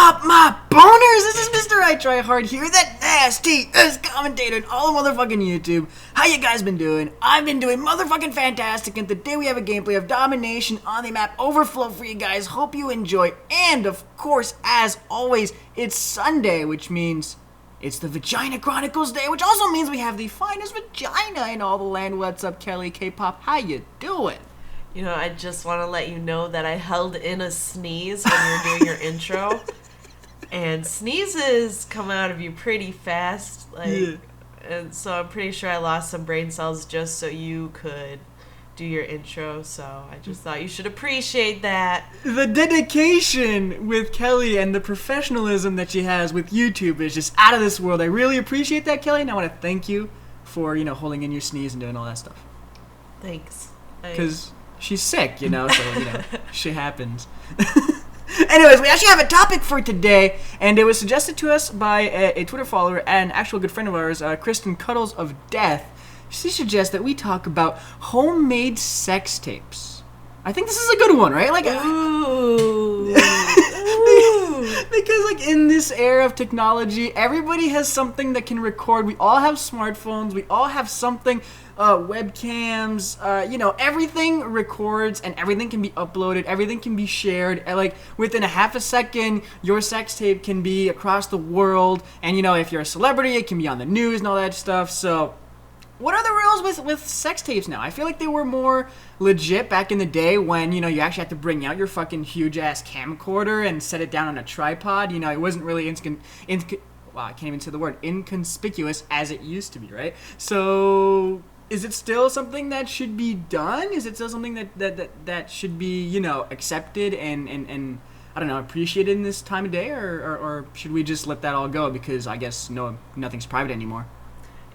up, my boners? This is MrITryHard here, that nastiest commentator in all of motherfucking YouTube. How you guys been doing? I've been doing motherfucking fantastic, and today we have a gameplay of Domination on the map Overflow for you guys. Hope you enjoy, and of course, as always, it's Sunday, which means it's the Vagina Chronicles Day, which also means we have the finest vagina in all the land. What's up, Kelly K-Pop? How you doing? You know, I just want to let you know that I held in a sneeze when you were doing your intro. And sneezes come out of you pretty fast. And so I'm pretty sure I lost some brain cells just so you could do your intro. So I just thought you should appreciate that. The dedication with Kelly and the professionalism that she has with YouTube is just out of this world. I really appreciate that, Kelly, and I want to thank you for, holding in your sneeze and doing all that stuff. Thanks. Because she's sick, so, shit happens. Anyways, we actually have a topic for today, and it was suggested to us by a Twitter follower and actual good friend of ours, Kristen Cuddles of Death. She suggests that we talk about homemade sex tapes. I think this is a good one, right? Ooh. Because, in this era of technology, everybody has something that can record. We all have smartphones. We all have something, webcams. Everything records and everything can be uploaded. Everything can be shared. And, within a half a second, your sex tape can be across the world. And, if you're a celebrity, it can be on the news and all that stuff. So, what are the rules with sex tapes now? I feel like they were more legit back in the day when, you actually had to bring out your fucking huge-ass camcorder and set it down on a tripod. It wasn't really wow, I can't even say the word, inconspicuous as it used to be, right? So, is it still something that should be done? Is it still something that should be, accepted and I don't know, appreciated in this time of day? Or should we just let that all go because I guess nothing's private anymore?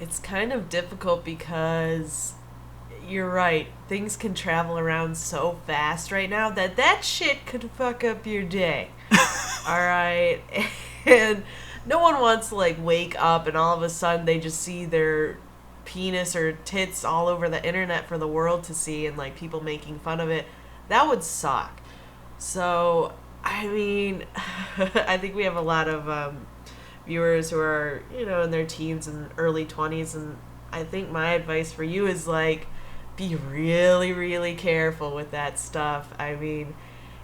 It's kind of difficult because you're right. Things can travel around so fast right now that shit could fuck up your day. All right. And no one wants to wake up and all of a sudden they just see their penis or tits all over the internet for the world to see and people making fun of it. That would suck. So, I mean, I think we have a lot of viewers who are, in their teens and early 20s, and I think my advice for you is, be really, really careful with that stuff. I mean,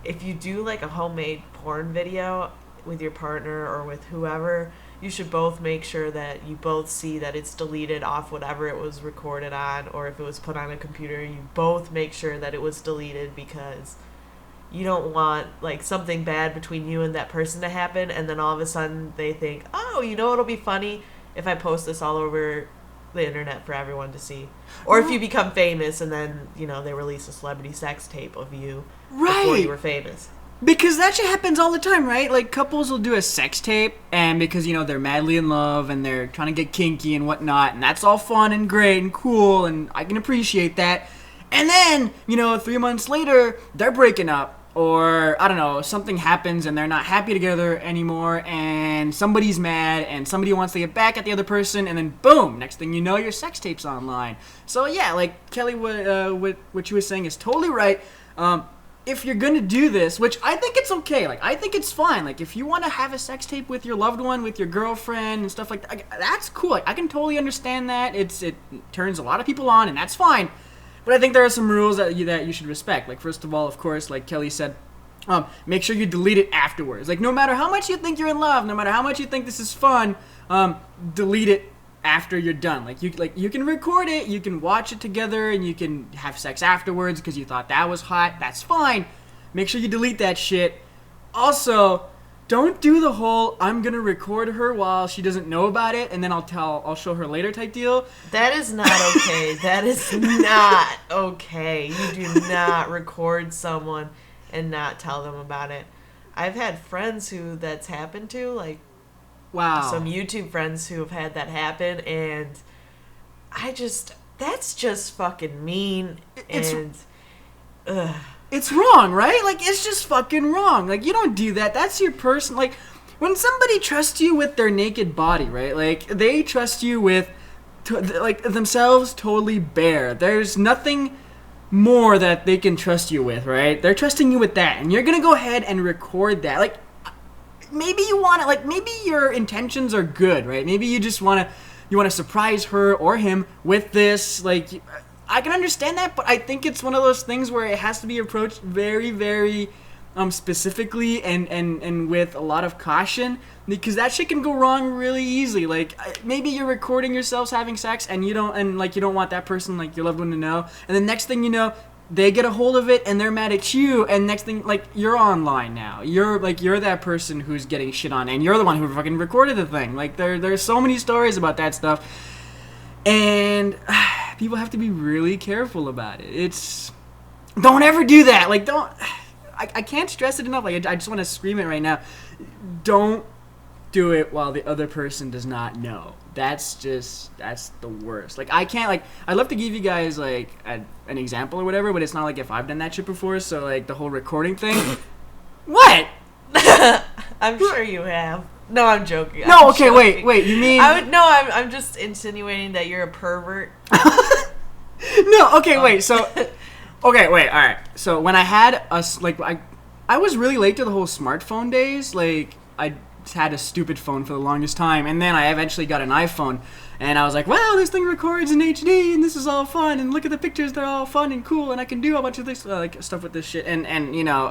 if you do, a homemade porn video with your partner or with whoever, you should both make sure that you both see that it's deleted off whatever it was recorded on, or if it was put on a computer, you both make sure that it was deleted because you don't want, something bad between you and that person to happen, and then all of a sudden they think, oh, it'll be funny if I post this all over the internet for everyone to see. Or if you become famous and then, they release a celebrity sex tape of you before you were famous. Because that shit happens all the time, right? Couples will do a sex tape, and because, they're madly in love, and they're trying to get kinky and whatnot, and that's all fun and great and cool, and I can appreciate that. And then, 3 months later, they're breaking up. Or, I don't know, something happens and they're not happy together anymore and somebody's mad and somebody wants to get back at the other person and then boom, next thing you know, your sex tape's online. So yeah, Kelly, what you were saying is totally right. If you're gonna do this, which I think it's okay, I think it's fine. If you want to have a sex tape with your loved one, with your girlfriend and stuff like that, that's cool. I can totally understand that. It turns a lot of people on and that's fine. But I think there are some rules that you should respect. First of all, of course, like Kelly said, make sure you delete it afterwards. No matter how much you think you're in love, no matter how much you think this is fun, delete it after you're done. You can record it, you can watch it together, and you can have sex afterwards because you thought that was hot. That's fine. Make sure you delete that shit. Also, don't do the whole I'm gonna record her while she doesn't know about it and then I'll show her later type deal. That is not okay. That is not okay. You do not record someone and not tell them about it. I've had friends who that's happened to, wow. Some YouTube friends who have had that happen, and that's just fucking mean. It's wrong, right? It's just fucking wrong. You don't do that. That's your person. When somebody trusts you with their naked body, right? They trust you with, themselves totally bare. There's nothing more that they can trust you with, right? They're trusting you with that. And you're going to go ahead and record that. maybe you want to, like, maybe your intentions are good, right? Maybe you just want to surprise her or him with this. Like, I can understand that, but I think it's one of those things where it has to be approached very, very specifically and with a lot of caution, because that shit can go wrong really easily. Like, maybe you're recording yourselves having sex and you don't want that person, like your loved one, to know, and the next thing you know, they get a hold of it and they're mad at you, and next thing, like, you're online now. You're that person who's getting shit on, and you're the one who fucking recorded the thing. Like, there's so many stories about that stuff, and people have to be really careful about it. Don't ever do that. Like, don't. I can't stress it enough. Like, I just want to scream it right now. Don't do it while the other person does not know. That's the worst. Like, I can't, like, I'd love to give you guys, like, an example or whatever, but it's not like if I've done that shit before, so, like, the whole recording thing. What? I'm sure you have. No, I'm joking. No, okay, wait, you mean... I'm just insinuating that you're a pervert. No, okay, wait, so... Okay, wait, alright. So, when I had I was really late to the whole smartphone days. Like, I had a stupid phone for the longest time, and then I eventually got an iPhone, and I was like, wow, this thing records in HD, and this is all fun, and look at the pictures, they're all fun and cool, and I can do a bunch of this, like, stuff with this shit, and you know,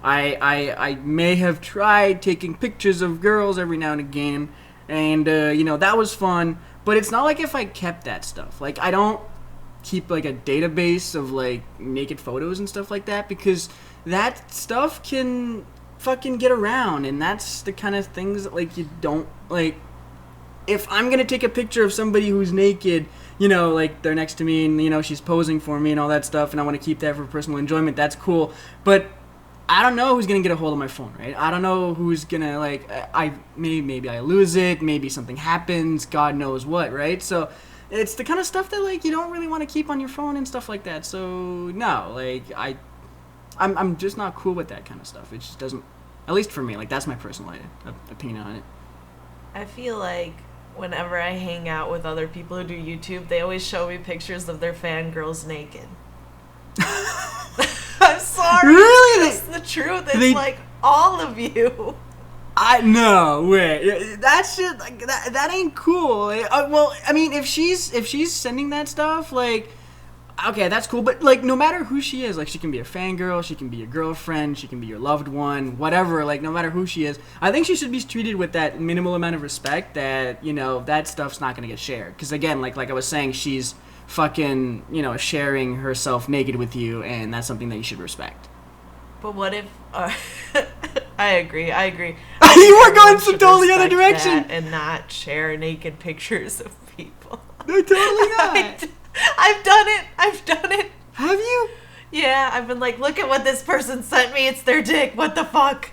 I may have tried taking pictures of girls every now and again, and, you know, that was fun, but it's not like if I kept that stuff. Like, I don't keep, like, a database of, like, naked photos and stuff like that, because that stuff can fucking get around, and that's the kind of things that, like, you don't, like, if I'm gonna take a picture of somebody who's naked, you know, like, they're next to me, and, you know, she's posing for me and all that stuff, and I want to keep that for personal enjoyment, that's cool, but I don't know who's gonna get a hold of my phone, right? I don't know who's gonna, like, maybe I lose it, maybe something happens, God knows what, right? So it's the kind of stuff that, like, you don't really want to keep on your phone and stuff like that. So no, like, I'm just not cool with that kind of stuff. It just doesn't, at least for me, like, that's my personal opinion on it. I feel like whenever I hang out with other people who do YouTube, they always show me pictures of their fangirls naked. I'm sorry. Really? It's the truth. It's like all of you. No way. That shit, like, that ain't cool. Well, I mean, if she's sending that stuff, like, okay, that's cool. But, like, no matter who she is, like, she can be a fangirl, she can be your girlfriend, she can be your loved one, whatever. Like, no matter who she is, I think she should be treated with that minimal amount of respect that, you know, that stuff's not gonna get shared. Because again, like I was saying, she's fucking, you know, sharing herself naked with you, and that's something that you should respect. But what if? I agree. You were going some totally other direction and not share naked pictures of people. No, totally not. I've done it. Have you? Yeah, I've been like, look at what this person sent me. It's their dick. What the fuck?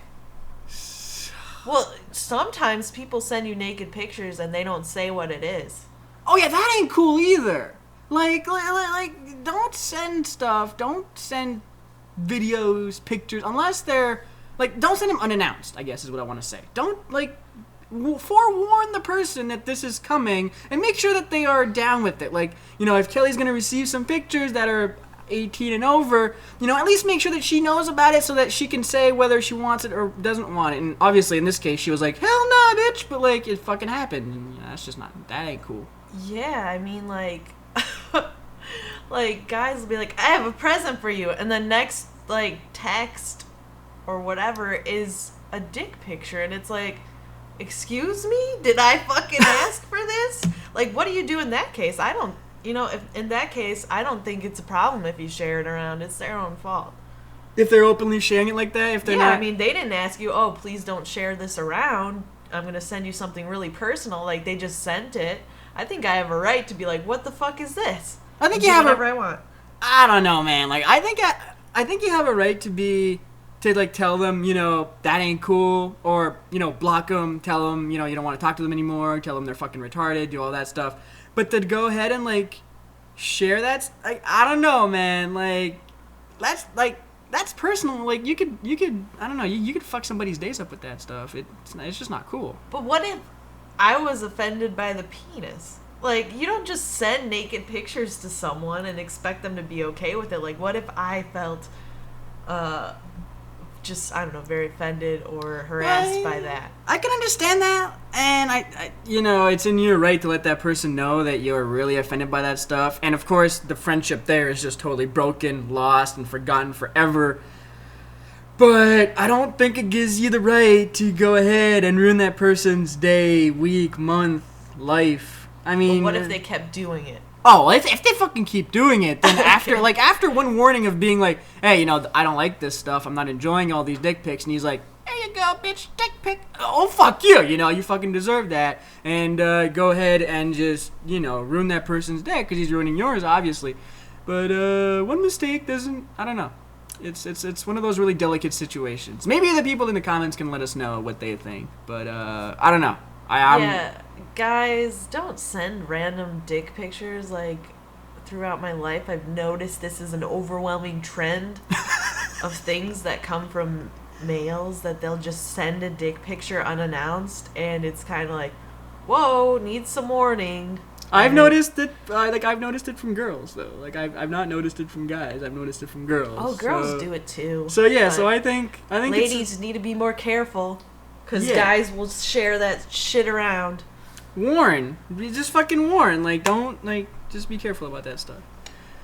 Well, sometimes people send you naked pictures and they don't say what it is. Oh yeah, that ain't cool either. Like, don't send stuff. Don't send videos, pictures, unless they're, like, don't send them unannounced, I guess is what I want to say. Don't, like, forewarn the person that this is coming, and make sure that they are down with it. Like, you know, if Kelly's going to receive some pictures that are 18 and over, you know, at least make sure that she knows about it so that she can say whether she wants it or doesn't want it. And obviously, in this case, she was like, hell nah, bitch, but, like, it fucking happened. And, you know, that's just not, that ain't cool. Yeah, I mean, like, like, guys will be like, I have a present for you, and the next, like, text or whatever is a dick picture, and it's like, excuse me? Did I fucking ask for this? Like, what do you do in that case? I don't, you know, if in that case, I don't think it's a problem if you share it around. It's their own fault. If they're openly sharing it like that, if they're not... I mean, they didn't ask you, oh, please don't share this around. I'm going to send you something really personal. Like, they just sent it. I think I have a right to be like, what the fuck is this? I think you have whatever I want. I don't know, man. Like, I think you have a right to like, tell them, you know, that ain't cool, or, you know, block them, tell them, you know, you don't want to talk to them anymore, tell them they're fucking retarded, do all that stuff. But to go ahead and, like, share that, like, I don't know, man. Like, that's personal. Like, you could, I don't know, you could fuck somebody's days up with that stuff. It's just not cool. But what if I was offended by the penis? Like, you don't just send naked pictures to someone and expect them to be okay with it. Like, what if I felt just, I don't know, very offended or harassed by that. I can understand that, and I, you know, it's in your right to let that person know that you're really offended by that stuff. And of course, the friendship there is just totally broken, lost, and forgotten forever. But I don't think it gives you the right to go ahead and ruin that person's day, week, month, life. I mean, Well, what if they kept doing it? oh, if they fucking keep doing it, then after one warning of being like, hey, you know, I don't like this stuff, I'm not enjoying all these dick pics, and he's like, there you go, bitch, dick pic. Oh, fuck you, you know, you fucking deserve that. And go ahead and just, you know, ruin that person's day, because he's ruining yours, obviously. But one mistake doesn't, I don't know. It's one of those really delicate situations. Maybe the people in the comments can let us know what they think, but I don't know. Yeah, guys, don't send random dick pictures. Like, throughout my life, I've noticed this is an overwhelming trend of things that come from males, that they'll just send a dick picture unannounced, and it's kind of like, whoa, needs some warning. I've noticed it. I've noticed it from girls though. Like I've not noticed it from guys. I've noticed it from girls. Oh, girls do it too. So yeah. So I think ladies need to be more careful, because guys will share that shit around. Warn. Just fucking warn. Like don't just be careful about that stuff.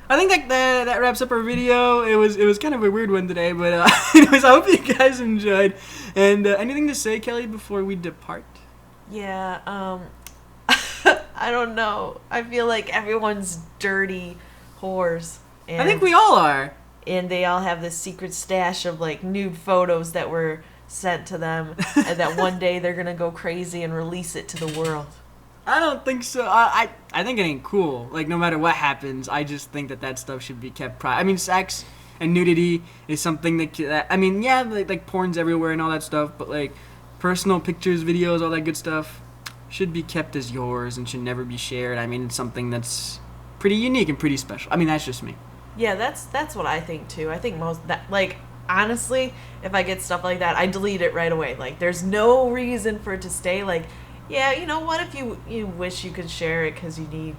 I think that wraps up our video. It was kind of a weird one today, but anyways, I hope you guys enjoyed. And anything to say, Kelly, before we depart? Yeah. I don't know. I feel like everyone's dirty whores. And, I think we all are. And they all have this secret stash of like nude photos that were sent to them, and that one day they're gonna go crazy and release it to the world. I don't think so. I think it ain't cool. Like, no matter what happens, I just think that stuff should be kept private. I mean, sex and nudity is something that I mean, yeah, like porn's everywhere and all that stuff, but like personal pictures, videos, all that good stuff should be kept as yours and should never be shared. I mean, it's something that's pretty unique and pretty special. I mean, that's just me. Yeah, that's what I think too. I think honestly, if I get stuff like that, I delete it right away. Like, there's no reason for it to stay. Like, yeah, you know what? If you wish you could share it because you need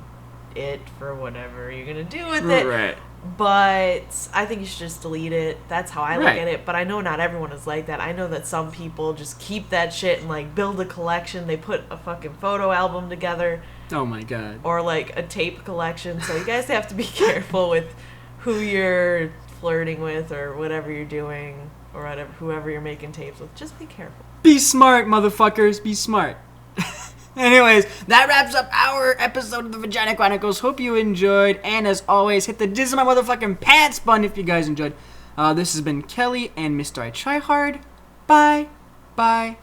it for whatever you're gonna do with it. Right. But I think you should just delete it. That's how I look at it. But I know not everyone is like that. I know that some people just keep that shit and like build a collection. They put a fucking photo album together. Oh my god. Or like a tape collection. So you guys have to be careful with who you're flirting with or whatever you're doing, or whatever, whoever you're making tapes with. Just be careful. Be smart, motherfuckers. Be smart. Anyways, that wraps up our episode of the Vagina Chronicles. Hope you enjoyed, and as always, hit the jizz in my motherfucking pants button if you guys enjoyed. This has been Kelly and MrITryHard. Bye. Bye.